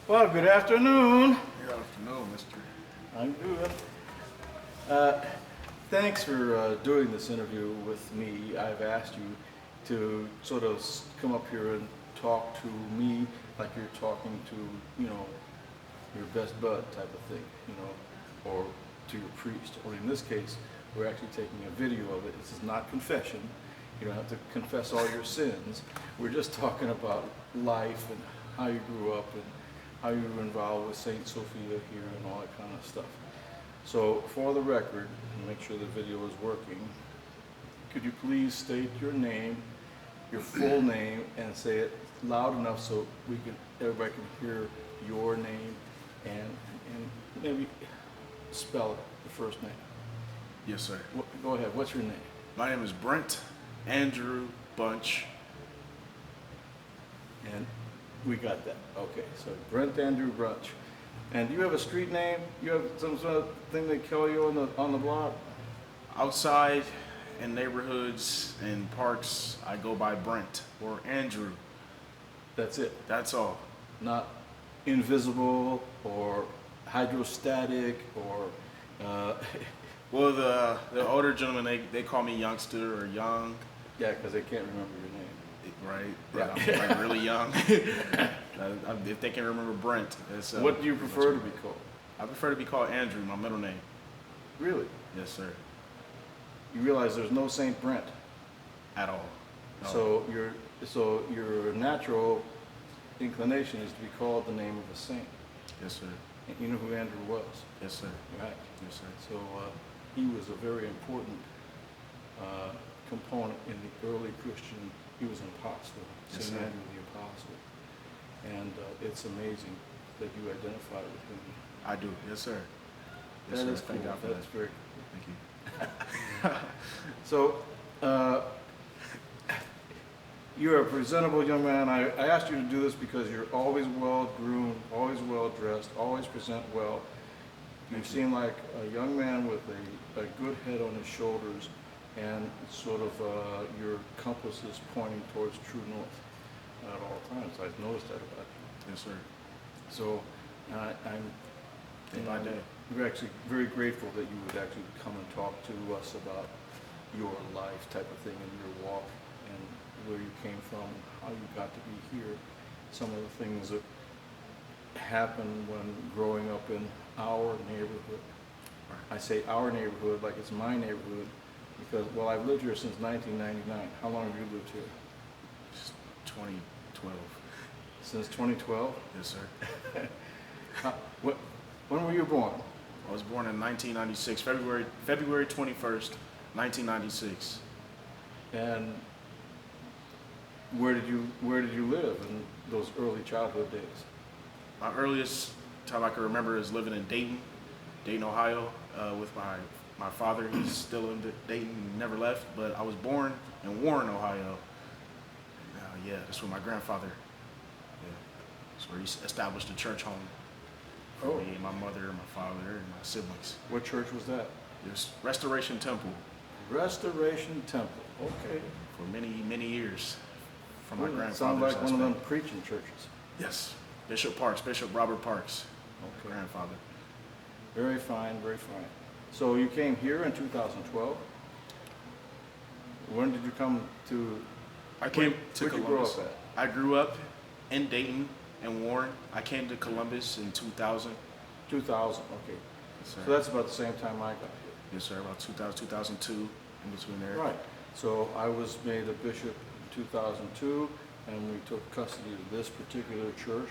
Well, good afternoon. Good afternoon, mister. I'm good. Thanks for doing this interview with me. I've asked you to sort of come up here and talk to me like you're talking to, your best bud type of thing, or to your priest. Or in this case, we're actually taking a video of it. This is not confession. You don't have to confess all your sins. We're just talking about life and how you grew up and how you were involved with Saint Sophia here and all that kind of stuff. So for the record, and make sure the video is working, could you please state your name, your full name, and say it loud enough so everybody can hear your name and maybe spell it, the first name. Yes, sir. Go ahead, what's your name? My name is Brent Andrew Bunch. And we got that. Okay, so Brent Andrew Bunch. And do you have a street name? You have some sort of thing they call you on the block? Outside in neighborhoods and parks, I go by Brent or Andrew. That's it. That's all. Not invisible or hydrostatic or Well, the older gentlemen, they call me youngster or young. yeah, because they can't remember your name. Right? But Yeah. I'm like really young. If they can remember Brent. It's, What do you prefer to be called? I prefer to be called Andrew, my middle name. Really? Yes, sir. You realize there's no Saint Brent. At all. No. So your natural inclination is to be called the name of a saint. Yes, sir. And you know who Andrew was, Yes, sir. right? Yes, sir. So he was a very important component in the early Christian. He was an apostle, Yes, Saint sir. Andrew the apostle, and it's amazing that you identify with him. I do. Yes, sir. Yes, That sir. is cool. Thank God for That's that. very Thank you. cool. So you're a presentable young man. I asked you to do this because you're always well groomed, always well dressed, always present well. You Thank you. seem like a young man with a good head on his shoulders, and sort of your compass is pointing towards true north at all times. I've noticed that about you. Yes, sir. So I'm Day by day. we're actually very grateful that you would actually come and talk to us about your life type of thing and your walk and where you came from, how you got to be here, some of the things that happened when growing up in our neighborhood. I say our neighborhood like it's my neighborhood because, well, I've lived here since 1999. How long have you lived here? Just 2012. Since 2012? Yes, sir. When were you born? I was born in 1996, February 21st, 1996. And where did you live in those early childhood days? My earliest time I can remember is living in Dayton, Ohio, with my father. He's still in Dayton, never left. But I was born in Warren, Ohio. Yeah, that's where my grandfather. Yeah, that's where he established a church home for me, my mother, my father, and my siblings. What church was that? It was Restoration Temple Restoration Temple. Okay. for many years. From my grandfather's Sounds like one of them aspect. preaching churches. Yes, Bishop Robert Parks, Okay. grandfather. Very fine, very fine. So you came here in 2012. When did you come to? I came to Where'd you grow Columbus. up at? I grew up in Dayton and Warren. I came to Columbus in 2000. 2000. Okay. Yes, So sir. that's about the same time I got here. Yes, sir. About 2000, 2002, in between there. Right. So I was made a bishop in 2002, and we took custody of this particular church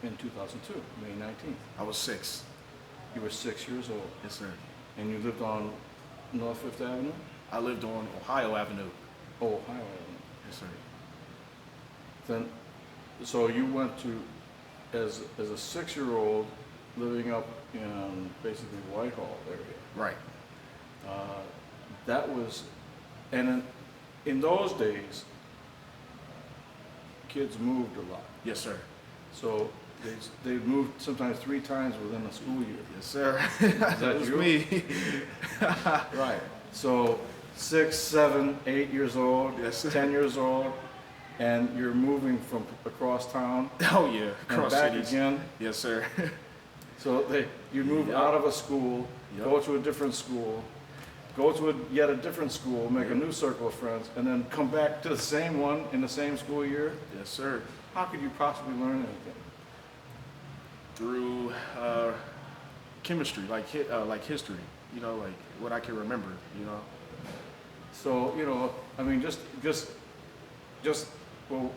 in 2002, May 19th. I was 6. You were 6 years old, Yes, sir. and you lived on North Fifth Avenue? I lived on Ohio Avenue. Oh, Ohio Avenue. Yes, sir. Then, so you went to, as a 6-year-old, living up in basically Whitehall area. Right. That was, and in those days, kids moved a lot. Yes, sir. So they moved sometimes 3 times within a school year. Yes, sir. that That was you? me. Right. So 6, 7, 8 years old, Yes, sir. 10 years old, and you're moving from across town Oh yeah, and cross back cities. again. Yes, sir. So you move Yep. out of a school, Yep. go to a different school, go to yet a different school, make a Yep. new circle of friends, and then come back to the same one in the same school year. Yes, sir. How could you possibly learn anything? Through chemistry, like history. You know, like what I can remember. You know. So, I mean, well,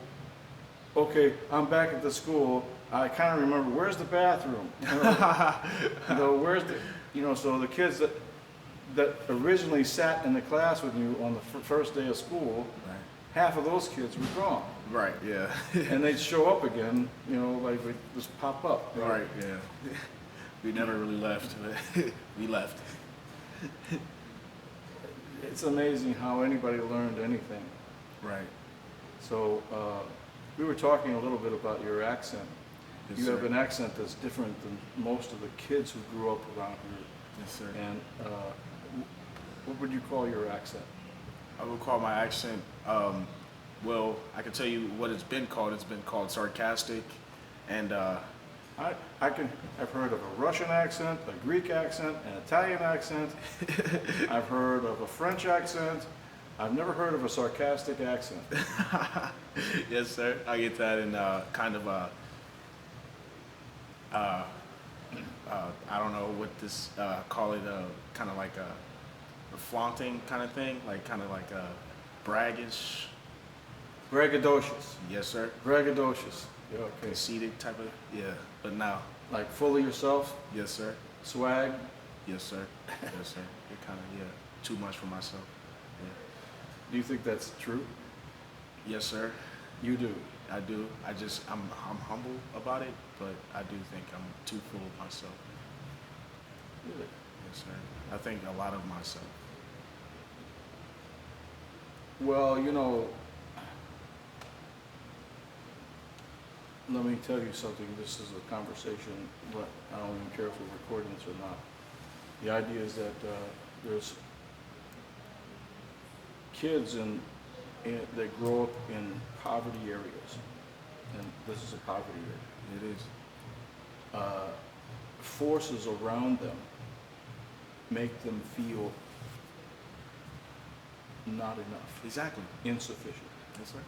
okay, I'm back at the school. I kind of remember, where's the bathroom? Where's the, so the kids that originally sat in the class with you on the first day of school, Right. half of those kids were gone. Right. Yeah. And they'd show up again, like they just pop up. Right. Yeah. We never really left. We left. It's amazing how anybody learned anything. Right. So, we were talking a little bit about your accent. Yes, You sir. have an accent that's different than most of the kids who grew up around here. Yes, sir. And what would you call your accent? I would call my accent, well, I can tell you what it's been called. It's been called sarcastic, and I've heard of a Russian accent, a Greek accent, an Italian accent. I've heard of a French accent. I've never heard of a sarcastic accent. yes, sir. I get that in kind of I don't know what this call it, kind of like a flaunting kind of thing, like kind of like a braggish. Braggadocious. Yes, sir. Braggadocious. Yeah, okay. Conceited type of, yeah. But now, Like full of yourself, yes, sir. swag. Yes, sir. Yes, sir. It kind of, yeah, too much for myself. Yeah. Do you think that's true? Yes, sir. You do. I do. I'm humble about it, but I do think I'm too full of myself. Really? Yes, sir. I think a lot of myself. Well, let me tell you something. This is a conversation, but I don't even care if we're recording this or not. The idea is that there's kids that grow up in poverty areas, and this is a poverty area. It is. Forces around them make them feel not enough, Exactly. insufficient. Yes, sir.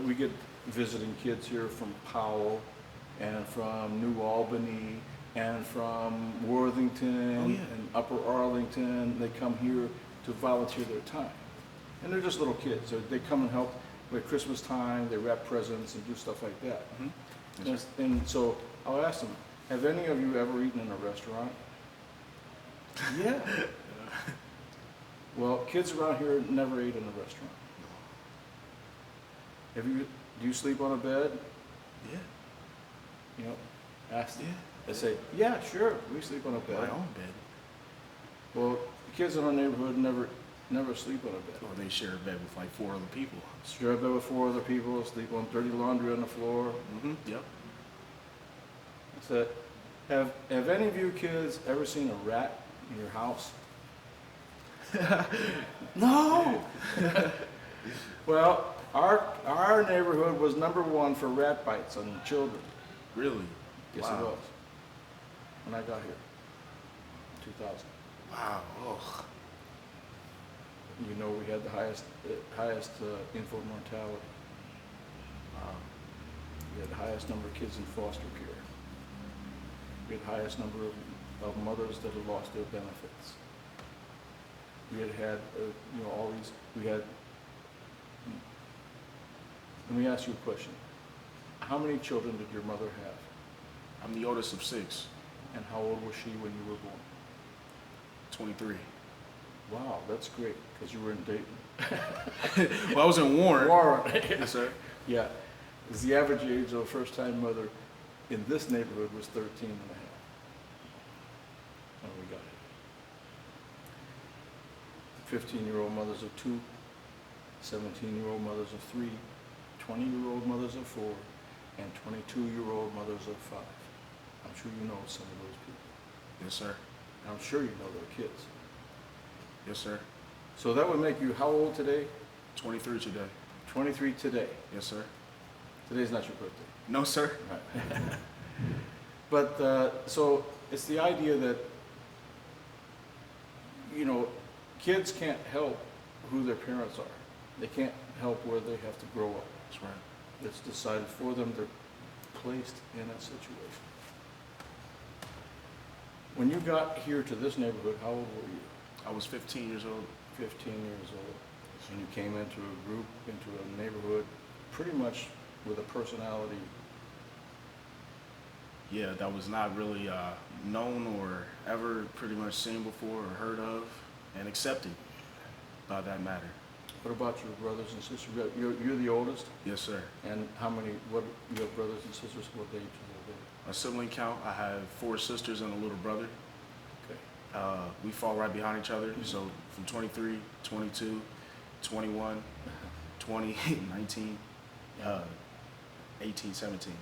We get visiting kids here from Powell and from New Albany and from Worthington Oh, yeah. and Upper Arlington. They come here to volunteer their time. And they're just little kids. They come and help with Christmas time, they wrap presents and do stuff like that. Mm-hmm. Yes, sir. And so I'll ask them, have any of you ever eaten in a restaurant? Yeah. Well, kids around here never ate in a restaurant. Do you sleep on a bed? Yeah. Ask them. Yeah. They say, yeah, sure, we sleep on a bed. My own bed. Well, the kids in our neighborhood never sleep on a bed. Or they share a bed with like 4 other people. Share a bed with 4 other people, sleep on dirty laundry on the floor. Mm-hmm. Yep. I said, have any of you kids ever seen a rat in your house? No! Well, our neighborhood was #1 for rat bites on children. Really? Yes, Wow. it was. When I got here, 2000. Wow. Oh. We had the highest infant mortality. We had the highest number of kids in foster care. We had the highest number of mothers that had lost their benefits. We had all these. Let me ask you a question. How many children did your mother have? I'm the oldest of 6. And how old was she when you were born? 23. Wow, that's great, because you were in Dayton. Well, I was in Warren. Warren. Yes, sir. Yeah. Because the average age of a first-time mother in this neighborhood was 13 and a half when we got here. 15-year-old mothers of 2, 17-year-old mothers of 3, 20-year-old mothers of 4, and 22-year-old mothers of 5. I'm sure you know some of those people. Yes, sir. I'm sure you know their kids. Yes, sir. So that would make you how old today? 23 today. 23 today. Yes, sir. Today's not your birthday. No, sir. Right. But so it's the idea that, you know, kids can't help who their parents are. They can't help where they have to grow up. That's right. It's decided for them. They're placed in a situation. When you got here to this neighborhood, how old were you? I was 15 years old. 15 years old. And you came into a group, into a neighborhood, pretty much with a personality. Yeah, that was not really known or ever pretty much seen before or heard of and accepted by that matter. What about your brothers and sisters? You're the oldest? Yes, sir. And how many, you have brothers and sisters? What ages are they? A sibling count, I have 4 sisters and a little brother. Okay. We fall right behind each other. So from 23, 22, 21, 20, 19, 18, 17.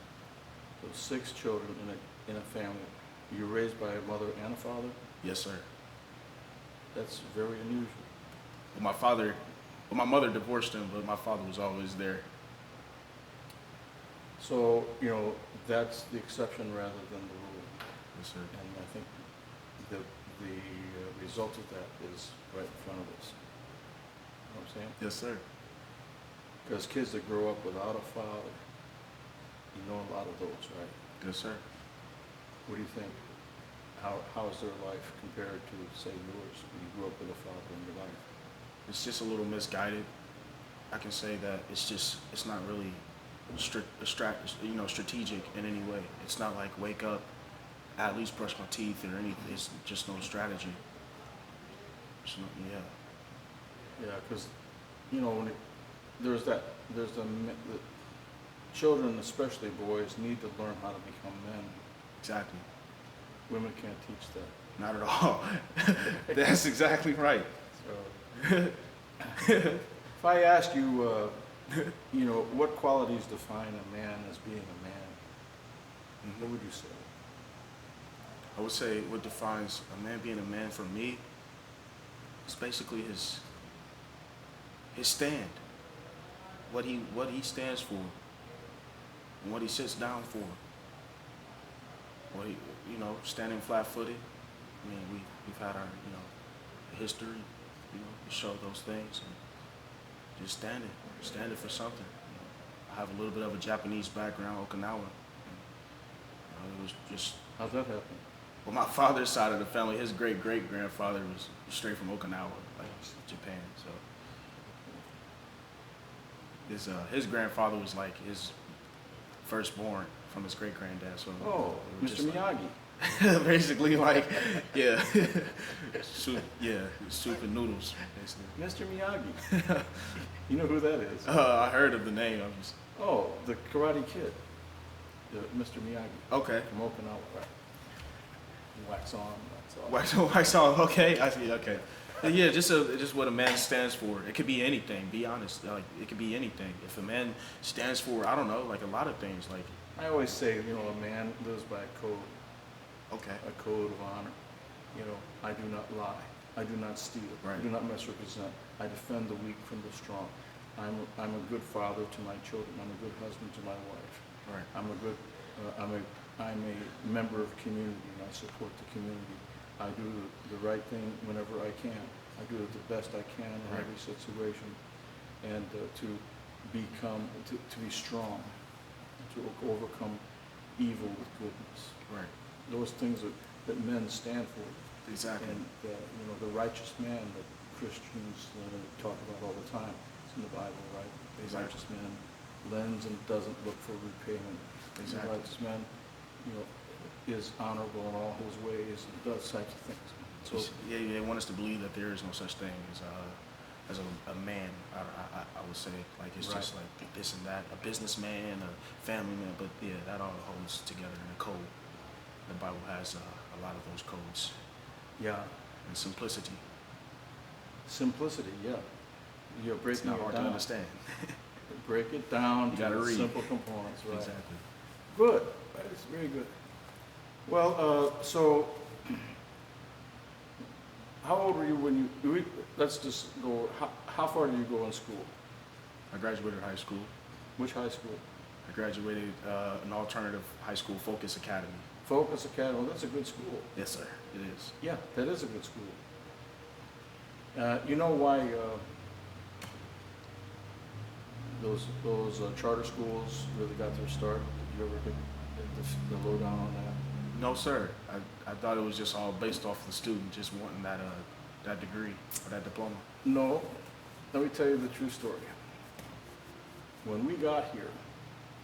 So 6 children in a family. You're raised by a mother and a father? Yes, sir. That's very unusual. My mother divorced him, but my father was always there. So, you know, that's the exception rather than the rule. Yes, sir. And I think the result of that is right in front of us. You know what I'm saying? Yes, sir. Because kids that grow up without a father, you know a lot of those, right? Yes, sir. What do you think? How is their life compared to, say, yours when you grew up with a father in your life? It's just a little misguided. I can say that it's not really strategic in any way. It's not like wake up, at least brush my teeth or anything. It's just no strategy. Yeah, because, you know, there's the children, especially boys, need to learn how to become men. Exactly. Women can't teach that. Not at all. That's exactly right. So, if I ask you, you know, what qualities define a man as being a man, what would you say? I would say what defines a man being a man for me is basically his stand, what he stands for, and what he sits down for. What he, standing flat-footed. I mean, we've had our history, to show those things, and just standing for something. I have a little bit of a Japanese background, Okinawa. It was just. How'd that happen? Well, my father's side of the family, his great-great-grandfather was straight from Okinawa, like Japan. So his grandfather was like his firstborn from his great-granddad. So Mr. Miyagi. Like, basically, like, yeah, soup and noodles, basically. Mr. Miyagi. You know who that is? I heard of the name. The Karate Kid. Mr. Miyagi. Okay. From Okinawa, right? Wax on, wax off. Wax on. Okay, I see. Okay. Yeah, just what a man stands for. It could be anything. Be honest. Like it could be anything. If a man stands for, I don't know, like a lot of things. Like I always say, a man lives by a code. Okay. A code of honor. I do not lie. I do not steal. Right. I do not misrepresent. I defend the weak from the strong. I'm a good father to my children. I'm a good husband to my wife. Right. I'm a member of community, and I support the community. I do the right thing whenever I can. I do it the best I can in every situation, and to be strong, to overcome evil with goodness. Right. Those things that men stand for. Exactly. And the righteous man that Christians talk about all the time. It's in the Bible, right? The righteous man lends and doesn't look for repayment. Exactly. The righteous man, is honorable in all his ways and does types of things. So they want us to believe that there is no such thing as a man. I would say, like it's just like this and that, a businessman, a family man, but yeah, that all holds together in a code. The Bible has a lot of those codes. Yeah. And simplicity. Simplicity, yeah. You're breaking it's not it hard down. to understand. Break it down to read. simple components, right? Exactly. Good. That is very good. Well, so how old were you when let's just go, how far did you go in school? I graduated high school. Which high school? I graduated an alternative high school, Focus Academy. Focus Academy. Well, that's a good school. Yes, sir. It is. Yeah, that is a good school. You know why those charter schools really got their start? Did you ever get the lowdown on that? No, sir. I thought it was just all based off the student just wanting that degree or that diploma. No. Let me tell you the true story. When we got here,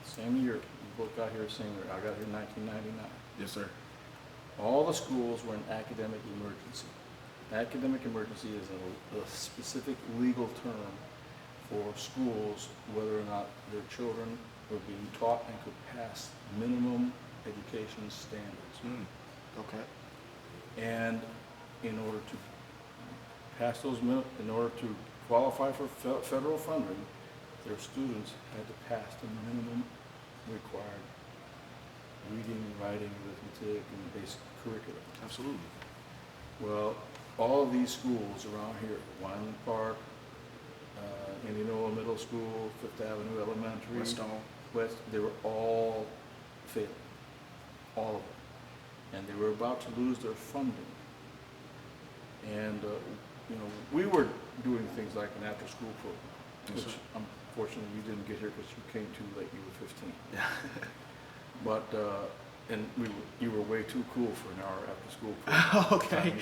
same year, we both got here same year. I got here in 1999. Yes, sir. All the schools were in academic emergency. Academic emergency is a specific legal term for schools whether or not their children were being taught and could pass minimum education standards. Okay. And in order to pass those, in order to qualify for federal funding, their students had to pass the minimum required reading, writing, arithmetic, and basic curriculum. Absolutely. Well, all of these schools around here, Wyoming Park, Indianola Middle School, Fifth Avenue Elementary, West, they were all failing, all of them. And they were about to lose their funding. And, we were doing things like an after-school program, Yes, which sir. unfortunately you didn't get here because you came too late, you were 15. Yeah. But, and you were way too cool for an hour after school program. Okay.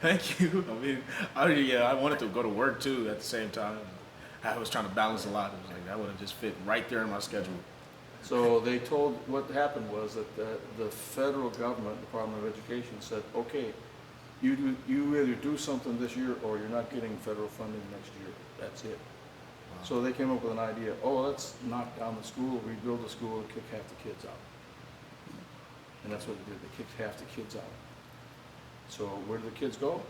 Thank you. I wanted to go to work too at the same time. I was trying to balance a lot. It was like that would have just fit right there in my schedule. So they told, what happened was that the federal government, Department of Education said, okay, you either do something this year or you're not getting federal funding next year. That's it. Wow. So they came up with an idea, let's knock down the school, rebuild the school, and kick half the kids out. And that's what they did, they kicked half the kids out. So where did the kids go?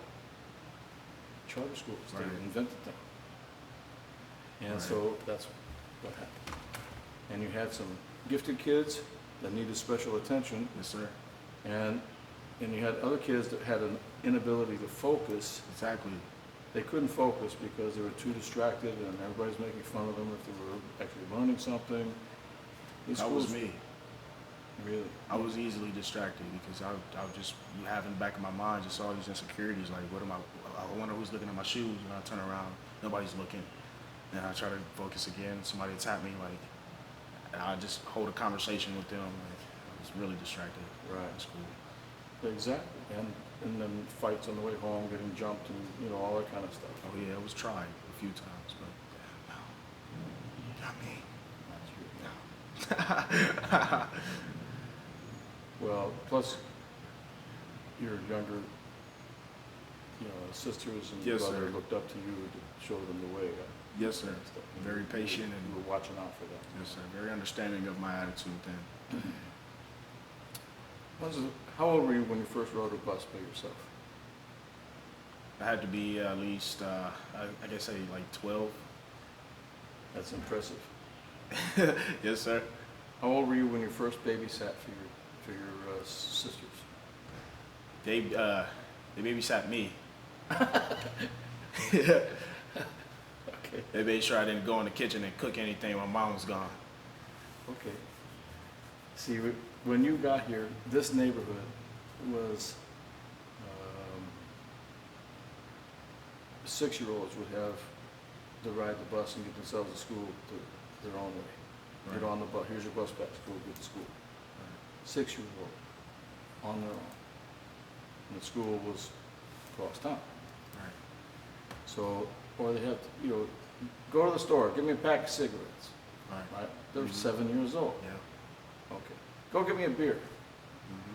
Charter schools, they Right. invented them. And Right. so that's what happened. And you had some gifted kids that needed special attention, Yes, sir. and you had other kids that had an inability to focus. Exactly. They couldn't focus because they were too distracted and everybody's making fun of them if they were actually learning something. That was me. Really? I was easily distracted because I was just having in the back of my mind just all these insecurities. Like, I wonder who's looking at my shoes, and I turn around, nobody's looking. And I try to focus again, somebody tap me, and I just hold a conversation with them. I was really distracted Right. in school. Exactly. And then fights on the way home, getting jumped and, all that kind of stuff. Oh yeah, it was tried a few times, but no, not me. Not you. No. Well, plus your younger, sisters and Yes, brother sir. looked up to you to show them the way. Yes, sir. and stuff. Very patient You and were watching out for them. yes, sir. Very understanding of my attitude then. How old were you when you first rode a bus by yourself? I had to be at least, I guess, say like 12. That's impressive. Yes, sir. How old were you when you first babysat for your sisters? They babysat me. Okay. They made sure I didn't go in the kitchen and cook anything when mom was gone. Okay. See, when you got here, this neighborhood was 6-year-olds would have to ride the bus and get themselves to school their own way. Get Right. on the bus. Here's your bus pass. Go get to school. 6-year-old on their own. And the school was across town. Right. So, or they have to, go to the store. Give me a pack of cigarettes. Right. Right? They're Mhm. 7 years old. Yeah. Okay. Go get me a beer. Mm-hmm.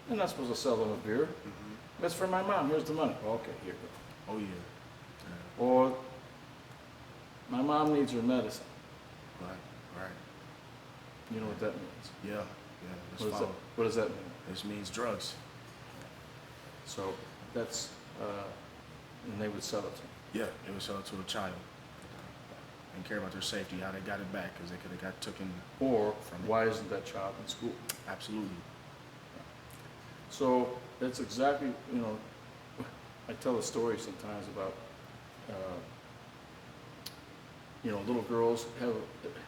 They're not supposed to sell them a beer. Mm-hmm. It's for my mom. Here's the money. Okay, here you go. Oh yeah. Yeah. Or my mom needs her medicine. Right. Right. You know what that means? Yeah. Yeah. Let's follow. What does that mean? This means drugs. So that's, and they would sell it to them. Yeah. It was sold to a child. And care about their safety, how they got it back, because they could have got taken. Or From- why isn't that child in school? Absolutely. So that's exactly, I tell a story sometimes about you know, little girls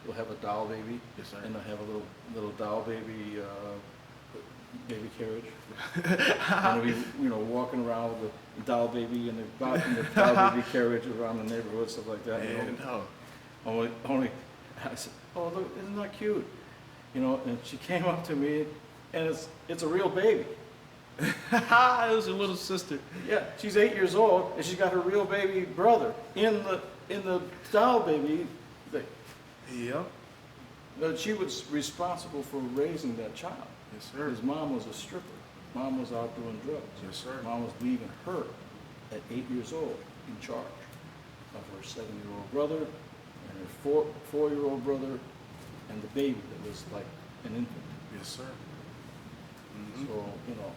will have a doll baby, Yes, sir. and they'll have a little doll baby baby carriage, and they'll be, you know, walking around with the doll baby and the doll baby carriage around the neighborhood, stuff like that. You know? And Only, I said, oh look, isn't that cute? You know, and she came up to me, and it's a real baby. it was your little sister. Yeah, she's 8 years old, and she's got her real baby brother in the doll baby thing. Yep. But she was responsible for raising that child. Yes, sir. His mom was a stripper. Mom was out doing drugs. Yes, sir. Mom was leaving her at 8 years old in charge of her 7-year-old brother and her 4-year-old brother and the baby that was like an infant. Yes, sir. So, you know,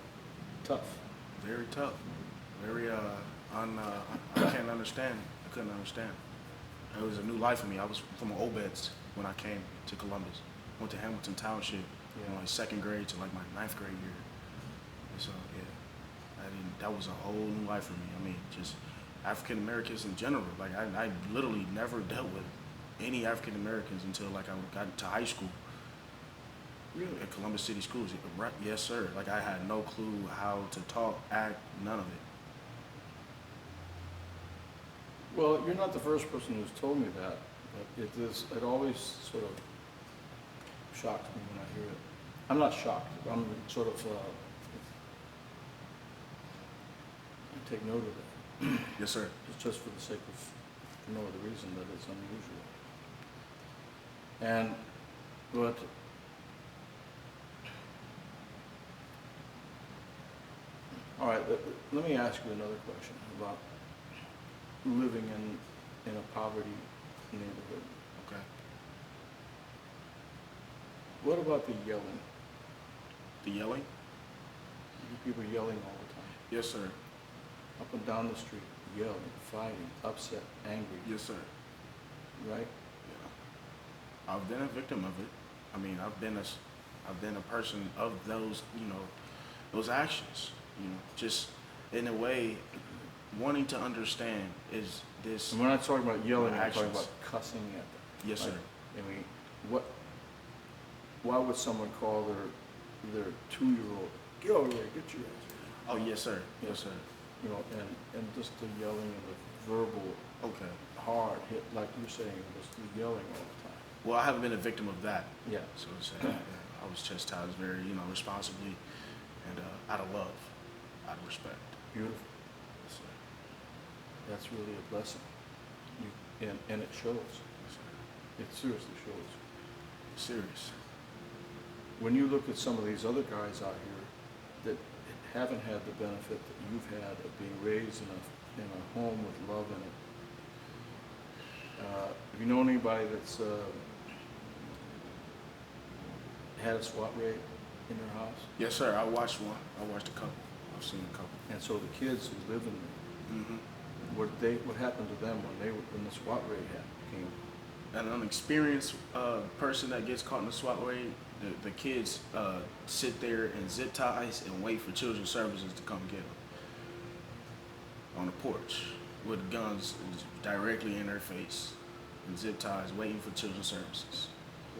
tough. Very tough. Very I can't understand. I couldn't understand. It was a new life for me. I was from Obeds when I came to Columbus. Went to Hamilton Township from like 2nd grade to like my 9th grade year. And so yeah, that was a whole new life for me. I mean, just African Americans in general. Like I literally never dealt with any African Americans until like I got to high school. Really? At Columbus City Schools. Right, yes, sir. Like I had no clue how to talk, act, none of it. Well, you're not the first person who's told me that, but it always sort of shocks me when I hear it. I'm not shocked. I'm sort of I take note of it. Yes, sir. It's just for the sake of no other reason that it's unusual. But all right, let me ask you another question about living in a poverty neighborhood. Okay. What about the yelling? The yelling? You hear people yelling all the time, Yes, sir. up and down the street, yelling, fighting, upset, angry, Yes, sir. right? Yeah. I've been a victim of it. I mean, I've been a person of those, those actions. Just in a way, wanting to understand is this. And we're not talking about yelling, we're talking actions. about cussing at them. Yes, sir. I mean, why would someone call their 2-year-old, get over there, get your ass here? Oh, yes, sir. Yes, sir. You know, and just the yelling and the verbal, Okay. hard hit, like you're saying, just the yelling all the time. Well, I haven't been a victim of that. Yeah. So to say, I was chastised very, responsibly and out of love, out of respect. Beautiful. Yes, sir. That's really a blessing. And it shows. Yes, sir. It seriously shows. Serious. When you look at some of these other guys out here that haven't had the benefit that you've had of being raised in a home with love in it, have you known anybody that's had a SWAT raid in their house? Yes, sir. I watched one. I watched a couple. I've seen a couple. And so the kids who live in there, Mm-hmm. what happened to them when the SWAT raid came? An unexperienced person that gets caught in a SWAT raid, the kids sit there in zip ties and wait for children's services to come get them on the porch with guns directly in their face and zip ties waiting for children's services.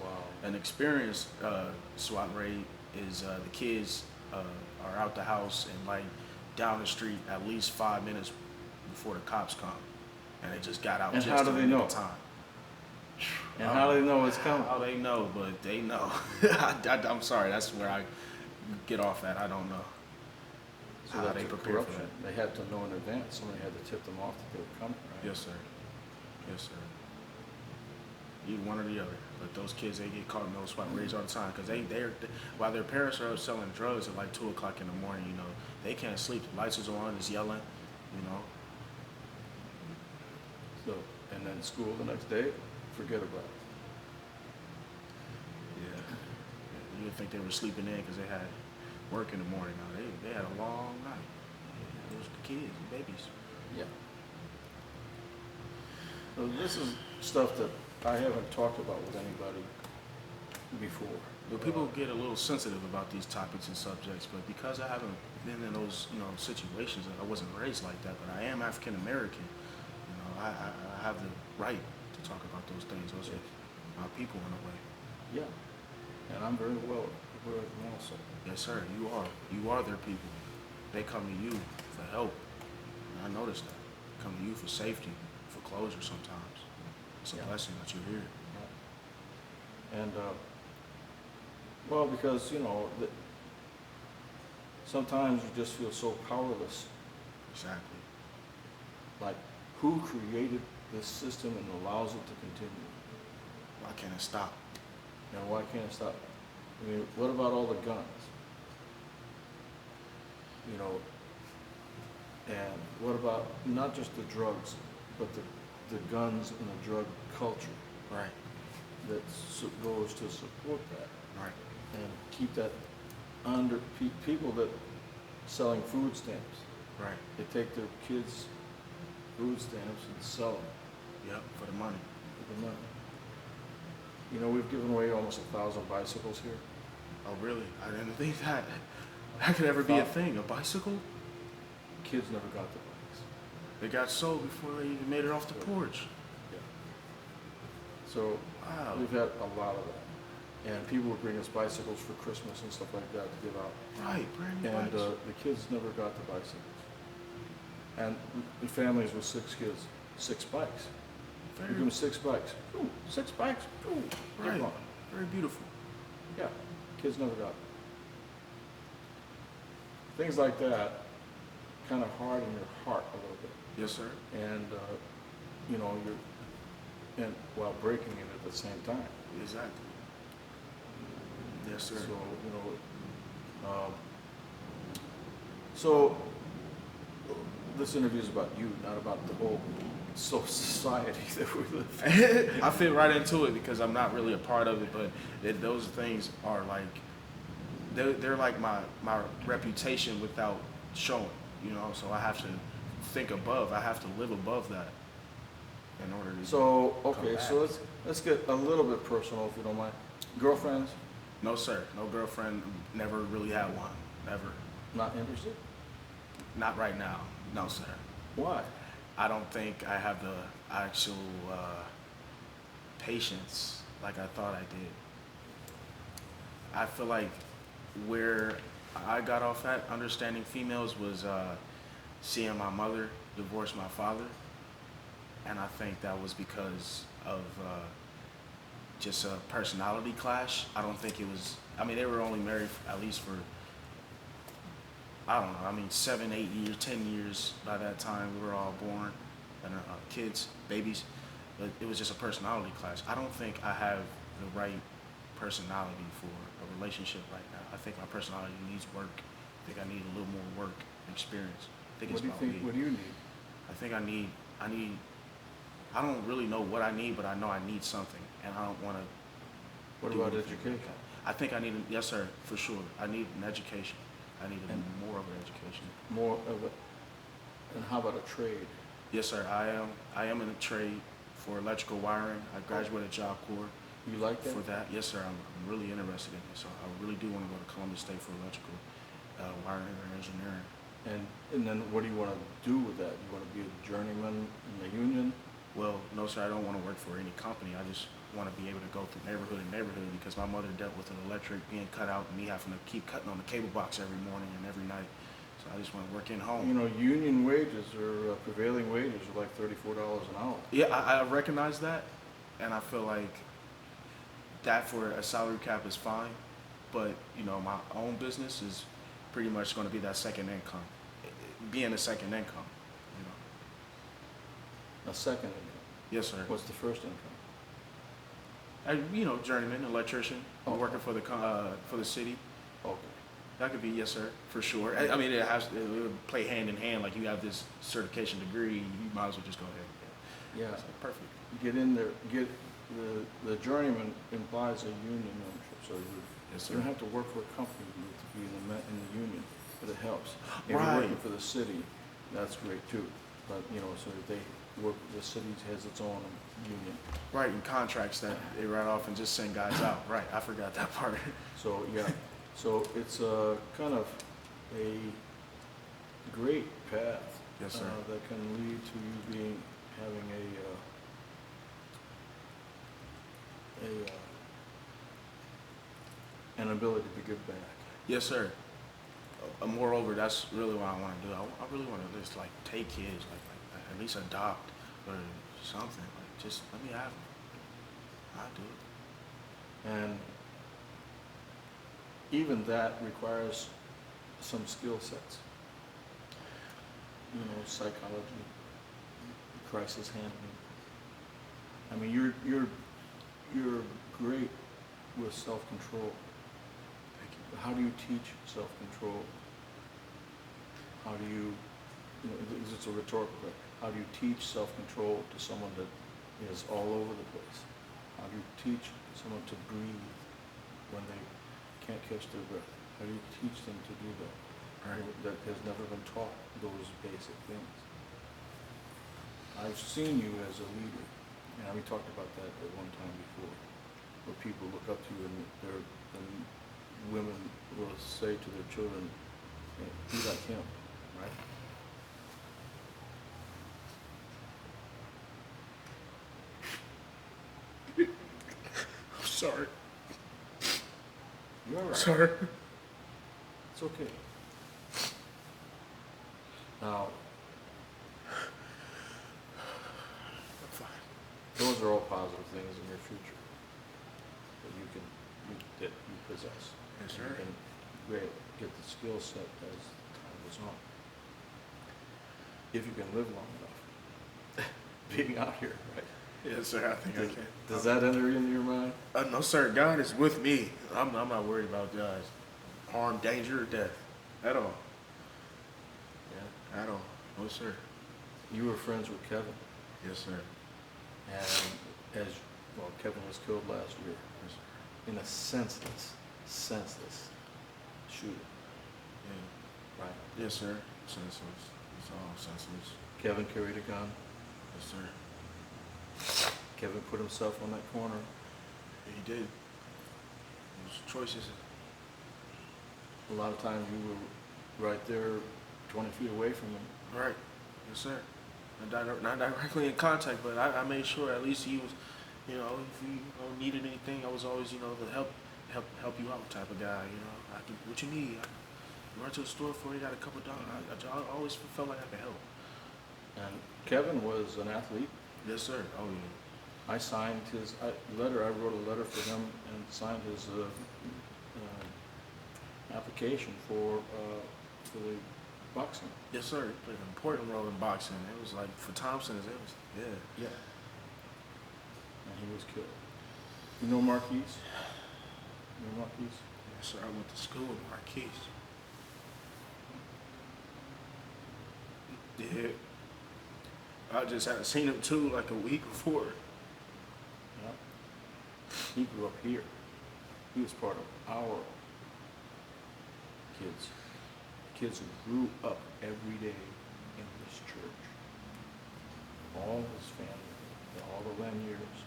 Wow. An experienced SWAT raid is the kids are out the house and like down the street at least 5 minutes before the cops come, and they just got out. And just how do in they the nick know? of time. And how do they know it's coming? How they know, but they know. I'm sorry, that's where I get off at. I don't know. So How that's they a prepare for corruption. They had to know in advance. Somebody had to tip them off that they were coming, right? Yes, sir. Yes, sir. Either one or the other. But those kids, they get caught in those SWAT raids all the time because they're while their parents are selling drugs at like 2 o'clock in the morning. They can't sleep. The lights is on. It's yelling. So, and then school the next day, forget about it. Yeah. You would think they were sleeping in because they had work in the morning. No, they had a long night. Yeah, those kids, babies. Yeah. So this is stuff that I haven't talked about with anybody before. But people get a little sensitive about these topics and subjects, but because I haven't been in those, situations, I wasn't raised like that, but I am African American. I have the right to talk about those things. Those Yes. are my people in a way. Yeah. And I'm very well aware of them also. Yes, sir. You are. You are their people. They come to you for help. And I noticed that. They come to you for safety, for closure sometimes. It's a Yeah. blessing that you're here. And, well, because, sometimes you just feel so powerless. Exactly. Like, who created this system and allows it to continue? Why can't it stop? And why can't it stop? I mean, what about all the guns? And what about not just the drugs, but the guns and the drug culture Right. that goes to support that Right. and keep that under people that selling food stamps. Right. They take their kids' food stamps and sell them Yep. For the money. for the money. We've given away almost 1,000 bicycles here. Oh, really? I didn't think that could ever be a thing. A bicycle? Kids never got the bikes. They got sold before they even made it off the porch. Yeah. So Wow. we've had a lot of that. And people would bring us bicycles for Christmas and stuff like that to give out. Right. Brand new And bikes. the kids never got the bicycles. And the families with 6 kids, 6 bikes. We give them 6 bikes. Ooh, 6 bikes. Ooh, Right. come on. Very beautiful. Yeah, kids never got it. Things like that kind of harden your heart a little bit. Yes, sir. And, while breaking it at the same time. Exactly. Yes, sir. So this interview is about you, not about the whole society that we live in. I fit right into it because I'm not really a part of it, but those things are like they're like my reputation without showing, So I have to think above. I have to live above that in order to. So, come okay, back. so let's get a little bit personal, if you don't mind. Girlfriends, No, sir. No girlfriend. Never really had one. Never. not interested? Not right now. No, sir. Why? I don't think I have the actual patience like I thought I did. I feel like where I got off at understanding females was seeing my mother divorce my father, and I think that was because of just a personality clash. I don't think it was. I mean, they were only married at least for, I don't know. I mean, 7, 8 years, 10 years by that time. We were all born and kids, babies. But it was just a personality clash. I don't think I have the right personality for a relationship right now. I think my personality needs work. I think I need a little more work experience. I think What it's do you about think? me. What do you need? I think I need. I don't really know what I need, but I know I need something, and I don't want to. What about education? I think I need. Yes, sir, for sure. I need an education. I need more of an education. More of a, and how about a trade? Yes, sir. I am in a trade for electrical wiring. I graduated Job Corps You like that? for that. Yes, sir. I'm really interested in it. So I really do want to go to Columbus State for electrical wiring and engineering. And then what do you want to do with that? You want to be a journeyman in the union? Well, no, sir. I don't want to work for any company. I just want to be able to go through neighborhood and neighborhood because my mother dealt with an electric being cut out and me having to keep cutting on the cable box every morning and every night. So I just want to work in home. Union wages or prevailing wages are like $34 an hour. Yeah, I recognize that, and I feel like that for a salary cap is fine, but my own business is pretty much going to be that second income, being a second income. A second income. Yes, sir. What's the first income? Journeyman, electrician, Oh. working for the city. Okay. That could be, yes, sir, for sure. I mean, it would play hand in hand. Like you have this certification degree, you might as well just go ahead. Yeah. It's like perfect. Get in there. Get the journeyman implies a union membership, so Yes, you don't sir. have to work for a company to be in the union, but it helps. If Right. you're working for the city, that's great too. But so they work. The city has its own union. Right, in contracts that they write off and just send guys out. Right, I forgot that part. So yeah, so it's a kind of a great path Yes, sir. that can lead to you having an ability to give back. Yes, sir. Moreover, that's really what I want to do. I really want to just like take kids, like at least adopt or something. Like just let me have them. I do it. And even that requires some skill sets. You know, psychology, crisis handling. I mean, you're great with self-control. Thank you. But how do you teach self-control? How do you, it's a rhetorical question. How do you teach self-control to someone that is all over the place? How do you teach someone to breathe when they can't catch their breath? How do you teach them to do that? Right. That has never been taught those basic things. I've seen you as a leader, and we talked about that at one time before, where people look up to you and women will say to their children, "Hey, be like him," right? I'm sorry. You're all right. Sorry. It's okay. Now, I'm fine. those are all positive things in your future that you possess. Yes, And sir. you can get the skill set as time goes on. If you can live long enough, being out here, right? Yes, sir. I think I can. Does that enter into your mind? No, sir. God is with me. I'm not worried about God's harm, danger, or death at all. Yeah. At all. No, sir. You were friends with Kevin, Yes, sir. and Kevin was killed last year Yes, sir. in a senseless shooting, Yeah. right? Yes, sir. Senseless. It's all senseless. Kevin carried a gun. Yes, sir. Kevin put himself on that corner. He did. Those choices. A lot of times you were right there 20 feet away from him. Right. Yes, sir. Not directly in contact, but I made sure at least he was, if you needed anything, I was always, the help you out type of guy. What you need? You run to the store for you, got a couple of dollars. I always felt like I could help. And Kevin was an athlete. Yes, sir. Oh, yeah. I signed his letter. I wrote a letter for him and signed his application for the boxing. Yes, sir. He played an important role in boxing. It was like, for Thompson's, it was, yeah. Yeah. And he was killed. You know Marquise? You know Marquise? Yes, sir. I went to school with Marquise. Yeah. I just hadn't seen him too like a week before. Yeah. He grew up here. He was part of our kids. Kids who grew up every day in this church. All his family, all the Laniers,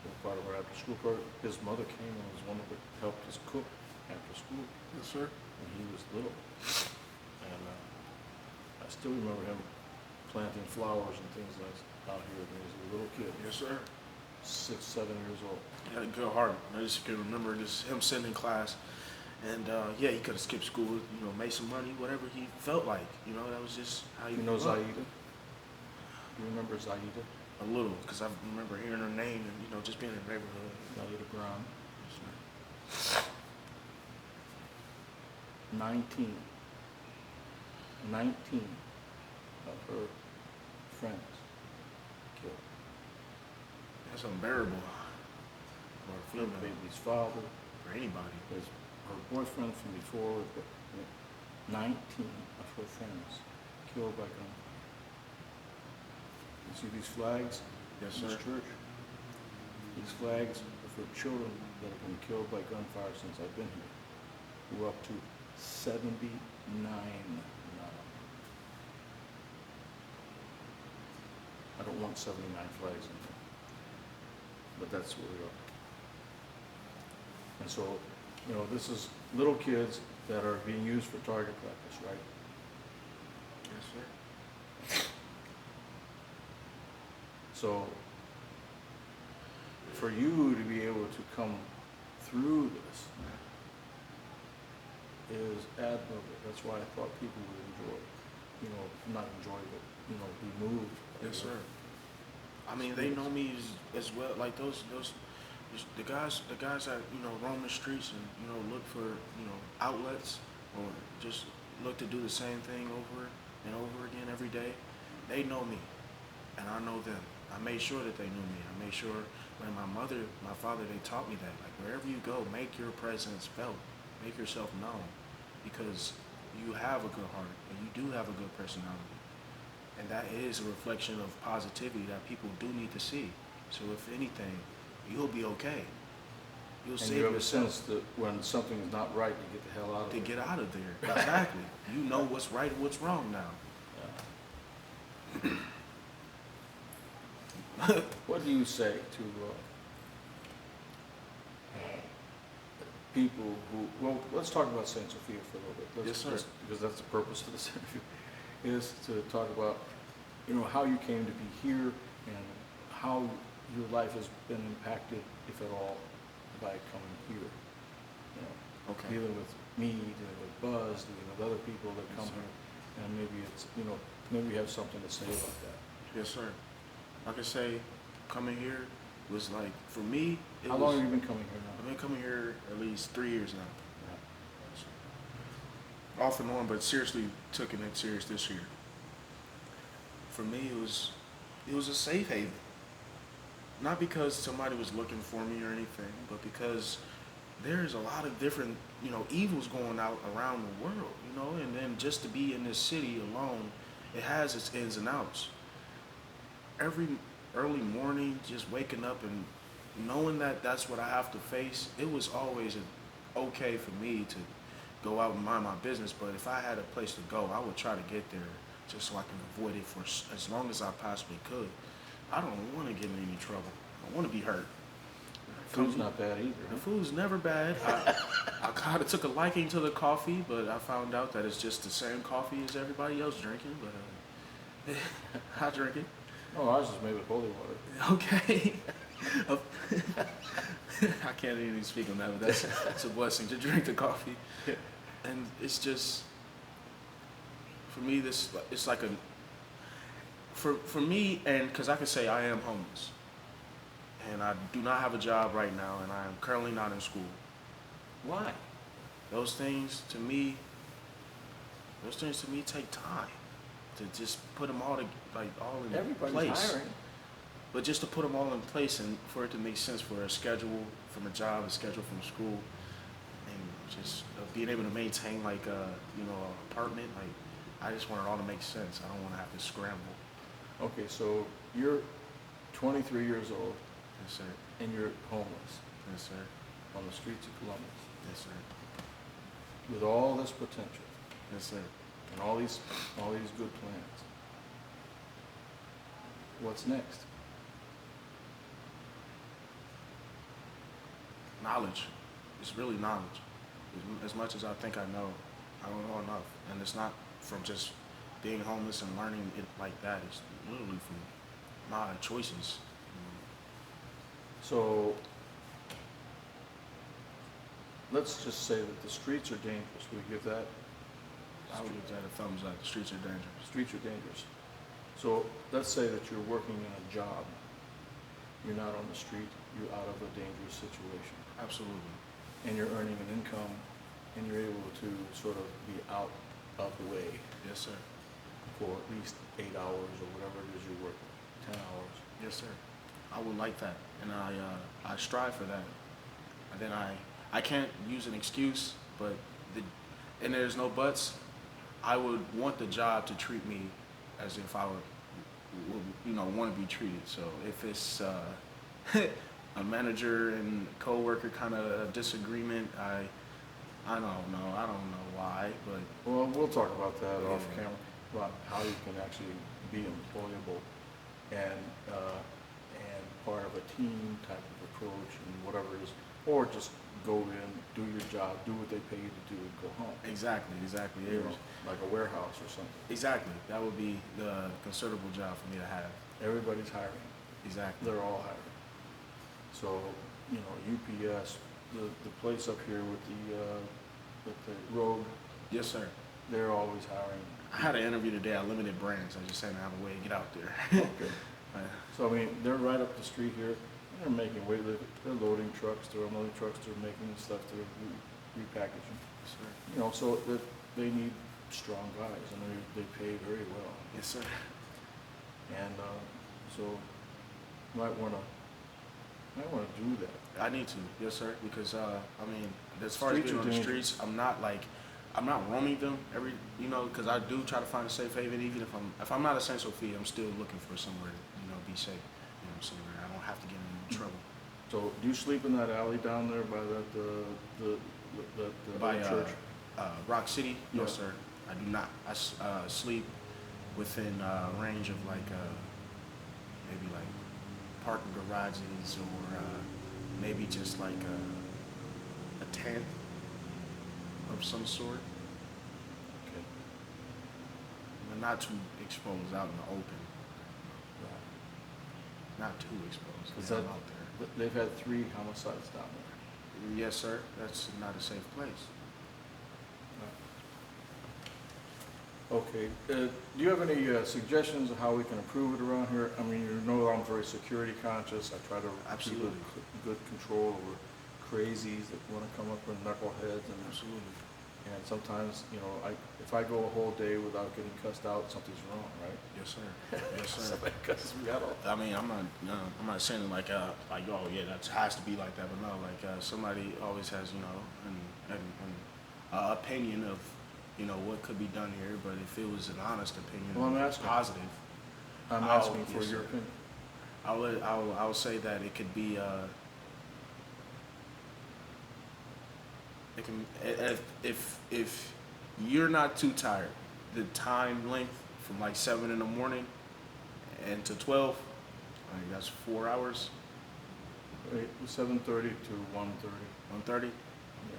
were part of our after school program. His mother came and was one that helped us cook after school Yes, sir. when he was little. And I still remember him planting flowers and things like out here when he was a little kid. Yes, sir. 6, 7 years old. He had a good heart. I just can remember just him sitting in class. And yeah, he could have skipped school, made some money, whatever he felt like. That was just how he You know grew up. Zaida? You remember Zaida? A little, because I remember hearing her name and, just being in the neighborhood. Zaida Brown. Yes, sir. 19 of her friends killed. That's unbearable for a Her female, baby's father, for anybody. her boyfriend from before, but 19 of her friends killed by gunfire. You see these flags Yes, in this sir. church? These flags are for children that have been killed by gunfire since I've been here. We're up to 79 now. I don't want 79 flags in here, but that's where we are. And so, this is little kids that are being used for target practice, right? Yes, sir. So, for you to be able to come through this is admirable. That's why I thought people would enjoy, not enjoy, but, be moved. Yes, sir. I mean, they know me as well. Like the guys that roam the streets and look for outlets or just look to do the same thing over and over again every day. They know me, and I know them. I made sure that they knew me. I made sure when my father, they taught me that. Like wherever you go, make your presence felt, make yourself known, because you have a good heart and you do have a good personality. And that is a reflection of positivity that people do need to see. So if anything, you'll be okay. You'll save you have yourself. a sense that when something's not right, you get the hell out of To there. get out of there. Exactly. You know what's right and what's wrong now. Yeah. What do you say to people well, let's talk about St. Sophia for a little bit. Yes, sir. Because that's the purpose of this interview, is to talk about, how you came to be here and how your life has been impacted, if at all, by coming here. Okay. Dealing with me, dealing with Buzz, dealing with other people that come Yes, sir. here, and maybe it's, maybe you have something to say about that. Yes, sir. Like I say, coming here was like, for me, How long have you been coming here now? I've been coming here at least 3 years now. Off and on, but seriously taking it serious this year. For me, it was a safe haven. Not because somebody was looking for me or anything, but because there's a lot of different, evils going out around the world, and then just to be in this city alone, it has its ins and outs. Every early morning, just waking up and knowing that that's what I have to face, it was always okay for me to go out and mind my business, but if I had a place to go, I would try to get there just so I can avoid it for as long as I possibly could. I don't want to get in any trouble. I don't want to be hurt. Food's not bad either. The food's never bad. I kind of took a liking to the coffee, but I found out that it's just the same coffee as everybody else drinking, but I drink it. Oh, ours is made with holy water. Okay. I can't even speak on that, but that's a blessing to drink the coffee. And it's just, for me, it's like for me, and because I can say I am homeless, and I do not have a job right now, and I am currently not in school. Why? Those things to me take time to just put them all all in Everybody's place. hiring. But just to put them all in place and for it to make sense for a schedule from a job, a schedule from school, and just being able to maintain an apartment, I just want it all to make sense. I don't want to have to scramble. Okay, so you're 23 years old Yes, sir. and you're homeless Yes, sir. on the streets of Columbus Yes, sir. with all this potential Yes, sir. and all these good plans. What's next? Knowledge. It's really knowledge. As much as I think I know, I don't know enough. And it's not from just being homeless and learning it like that. It's literally from my choices. So let's just say that the streets are dangerous. Do we give that? I would give that a thumbs up. The streets are dangerous. Streets are dangerous. So let's say that you're working in a job. You're not on the street. You're out of a dangerous situation. Absolutely. And you're earning an income, and you're able to sort of be out of the way Yes, sir. for at least 8 hours or whatever it is you're working, 10 hours. Yes, sir. I would like that, and I strive for that. And then I can't use an excuse, but and there's no buts. I would want the job to treat me as if I would want to be treated. So if it's a manager and coworker kind of disagreement, I don't know. I don't know why, but Well, we'll talk about that off Yeah. camera, about how you can actually be employable and part of a team type of approach and whatever it is, or just go in, do your job, do what they pay you to do, and go home. exactly. You know, like a warehouse or something. Exactly. That would be the considerable job for me to have. Everybody's hiring. Exactly. They're all hiring. So, you know, UPS, the place up here with the road, Yes, sir. they're always hiring. I had an interview today at Limited Brands. I just had to have a way to get out there. Okay. So, I mean, they're right up the street here, and they're making they're loading trucks, they're unloading trucks, they're making stuff, they're repackaging. Sir. You know, so they need strong guys, and they pay very well. Yes, sir. And so, might wanna do that. I need to, yes, sir, because I mean, as far as Streets being are on the dangerous. streets, I'm not roaming them because I do try to find a safe haven. Even if I'm not a Central Fee, I'm still looking for somewhere to be safe. Somewhere I don't have to get in trouble. So, do you sleep in that alley down there by the By church? Rock City, no, Yeah. sir, I do not. I sleep within range of maybe like parking garages or maybe just like a tent of some sort. Okay. But not too exposed out in the open. Not too exposed. Is Yeah, that, I'm out there. they've had 3 homicides down there. Yes, sir. That's not a safe place. Okay, do you have any suggestions of how we can improve it around here? I mean, you know I'm very security conscious. I try to Absolutely. keep good control over crazies that want to come up with knuckleheads, and Absolutely. sometimes, if I go a whole day without getting cussed out, something's wrong, right? Yes, sir. Yes, sir. Somebody cusses me out all the I mean, I'm not saying oh yeah, that has to be like that, but no, somebody always has an opinion of what could be done here, but if it was an honest opinion, Well, I'm asking. positive, I'm I'll- asking for yes, your sir. opinion. I'll say that it could be it can if you're not too tired, the time length from like 7 in the morning and to 12, that's 4 hours. 7:30 to 1:30. 1:30. Yeah.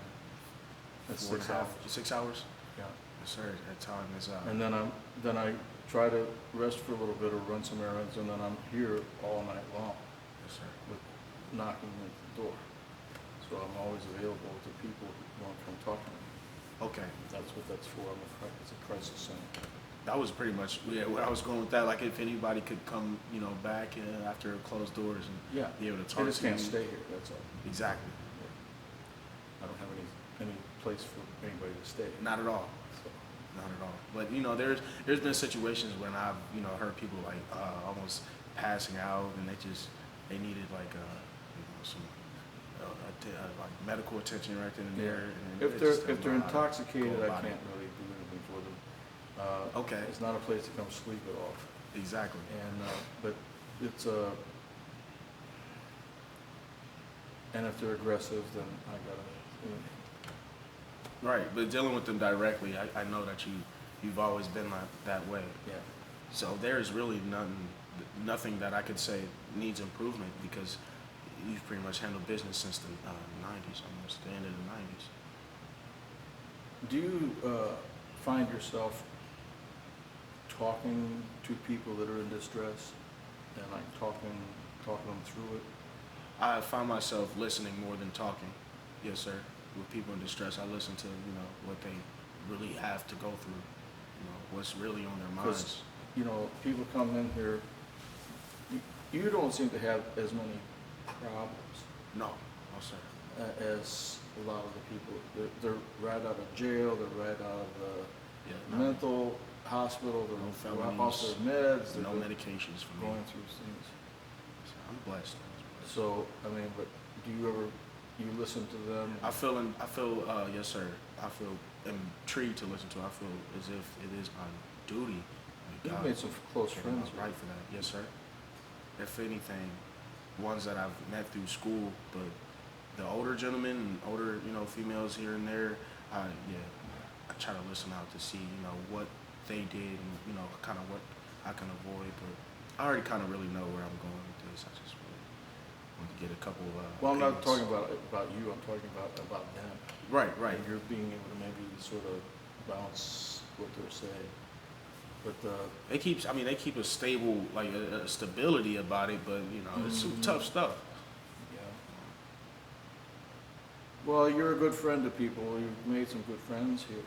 That's 4 and a 6 half, hours. 6 hours. Yeah. Yes, sir. That time is And then I try to rest for a little bit or run some errands, and then I'm here all night long yes, sir. with knocking at the door. So I'm always available to people who want to come talk to me. Okay. That's what that's for. It's a crisis center. That was pretty much where I was going with that. Like if anybody could come, back after closed doors and Yeah. be able to They talk just to can't you. stay here, that's all. Exactly. I don't have any place for anybody to stay. Not at all. So, Not at all. But there's been situations when I've heard people almost passing out and they needed some like medical attention right then and there. And If it they're just if they're don't know how to intoxicated, go I about can't it. really do anything for them. Okay. It's not a place to come sleep at all. Exactly. And but it's and if they're aggressive, then I gotta. Right, but dealing with them directly, I know that you've always been that way. Yeah. So there's really nothing that I could say needs improvement because you've pretty much handled business since the 90s, almost the end of the 90s. Do you find yourself talking to people that are in distress and like talking them through it? I find myself listening more than talking. Yes, sir. With people in distress, I listen to what they really have to go through. What's really on their minds. Because people come in here. You don't seem to have as many problems No, sir. as a lot of the people. They're right out of jail. They're right out of the Yeah, mental hospital. No They're felonies, off their meds. no They're medications for me. going through things. So I'm blessed. So but do you ever listen to them? I feel yes, sir. I feel intrigued to listen to. I feel as if it is my duty. You've made some close friends, right for that. Yes, sir. If anything, ones that I've met through school, but the older gentlemen and older, females here and there, I try to listen out to see, what they did and, kind of what I can avoid. But I already kind of really know where I'm going with this. I just want to get a couple. Well, I'm not opinions. talking about you. I'm talking about them. Right. And you're being able to maybe sort of bounce what they're saying. But They keep a stable, a stability about it, but it's some tough stuff. yeah, Well, you're a good friend to people. You've made some good friends here,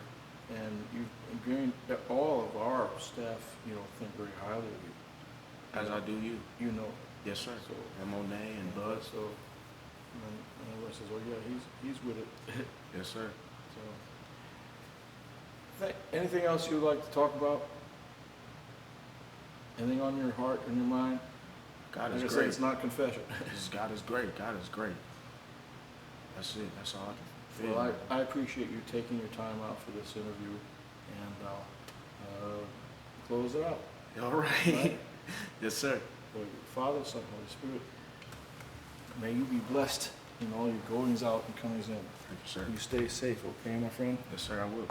and you've gained, all of our staff, think very highly of you. As I do you. You know. Yes, sir. So, And Monet and Buzz. So, and everyone says, "Oh yeah, he's with it." Yes, sir. So, anything else you'd like to talk about? Anything on your heart and your mind? God is Like I said, great. it's not confession. God is great. God is great. That's it. That's all I can feel. Well, I appreciate you taking your time out for this interview, and I'll close it out. All right. Right? Yes, sir. For Father, Son, Holy Spirit, may you be blessed in all your goings out and comings in. Thank you, sir. You stay safe, okay, my friend? Yes, sir, I will.